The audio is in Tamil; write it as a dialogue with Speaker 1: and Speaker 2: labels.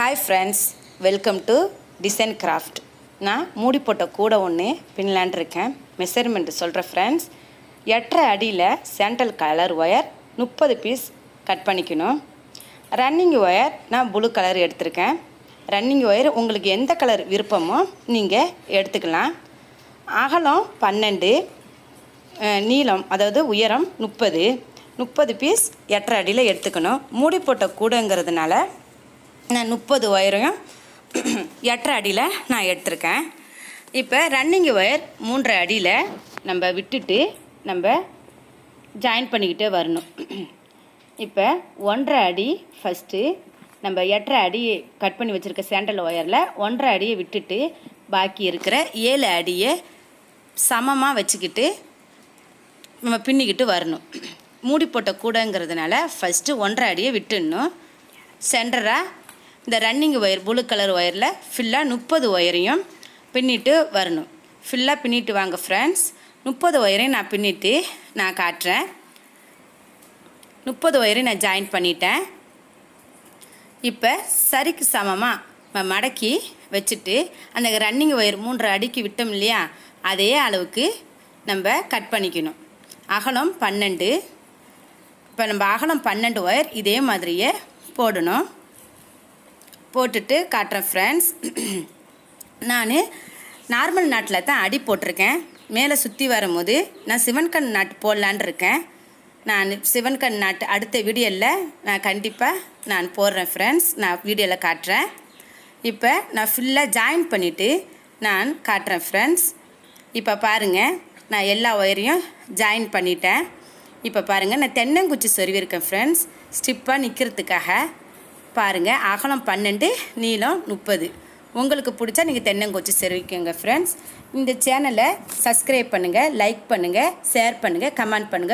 Speaker 1: Hi friends, welcome to design craft. நான் மூடி போட்ட கூடை ஒன்று பின்னலான் இருக்கேன். மெஷர்மெண்ட் சொல்கிறேன் ஃப்ரெண்ட்ஸ். 8.5 அடியில் sandal colour wire 30 piece cut பண்ணிக்கணும். ரன்னிங் ஒயர் நான் ப்ளூ கலர் எடுத்திருக்கேன். ரன்னிங் ஒயர் உங்களுக்கு எந்த கலர் விருப்பமோ நீங்கள் எடுத்துக்கலாம். அகலம் 12, நீளம் அதாவது உயரம் 30 பீஸ் 8.5 அடியில் எடுத்துக்கணும். மூடி போட்ட கூடைங்கிறதுனால நான் 30 ஒயரையும் 8.5 அடியில் நான் எடுத்திருக்கேன். இப்போ ரன்னிங் ஒயர் 3.5 அடியில் நம்ம விட்டுட்டு நம்ம ஜாயின் பண்ணிக்கிட்டே வரணும். இப்போ 1.5 அடி ஃபஸ்ட்டு நம்ம 8.5 அடி கட் பண்ணி வச்சுருக்க சாண்டல் ஒயரில் 1.5 அடியை விட்டுட்டு பாக்கி இருக்கிற 7 அடியை சமமாக வச்சுக்கிட்டு நம்ம பின்னிக்கிட்டு வரணும். மூடி போட்ட கூடைங்கிறதுனால ஃபஸ்ட்டு 1.5 அடியை விட்டுடணும். சென்டராக இந்த ரன்னிங் ஒயர் ப்ளூ கலர் ஒயரில் ஃபுல்லாக 30 ஒயரையும் பின்னிட்டு வரணும். ஃபுல்லாக பின்னிட்டு வாங்க ஃப்ரெண்ட்ஸ். 30 ஒயரையும் நான் பின்னிட்டு நான் காட்டுறேன். 30 ஒயரையும் நான் ஜாயின் பண்ணிட்டேன். இப்போ சரிக்கு சமமாக மடக்கி வச்சுட்டு அந்த ரன்னிங் ஒயர் 3.5 அடிக்கு விட்டோம் இல்லையா, அதே அளவுக்கு நம்ம கட் பண்ணிக்கணும். அகலம் 12. இப்போ நம்ம அகலம் 12 ஒயர் இதே மாதிரியே போடணும். போட்டுட்டு காட்டுறேன் ஃப்ரெண்ட்ஸ். நான் நார்மல் நாட்டில் தான் அடி போட்டிருக்கேன். மேலே சுற்றி வரும்போது நான் சிவன்கண் நாட்டு போடலான் இருக்கேன். நான் சிவன்கண் நாட்டு அடுத்த வீடியோவில் நான் கண்டிப்பாக நான் போடுறேன் ஃப்ரெண்ட்ஸ். நான் வீடியோவில் காட்டுறேன். இப்போ நான் ஃபுல்லாக ஜாயின் பண்ணிவிட்டு நான் காட்டுறேன் ஃப்ரெண்ட்ஸ். இப்போ பாருங்கள், நான் எல்லா ஒயரையும் ஜாயின் பண்ணிட்டேன். இப்போ பாருங்கள், நான் தென்னங்குச்சி சொருவிருக்கேன் ஃப்ரெண்ட்ஸ். ஸ்டிப்பாக நிற்கிறதுக்காக. பாருங்கள், அகலம் 12, நீளம் 30. உங்களுக்கு பிடிச்சா நீங்கள் தென்னங்குச்சி சொருவிக்கோங்க ஃப்ரெண்ட்ஸ். இந்த சேனலை சப்ஸ்கிரைப் பண்ணுங்கள், லைக் பண்ணுங்கள், ஷேர் பண்ணுங்கள், கமெண்ட் பண்ணுங்கள்.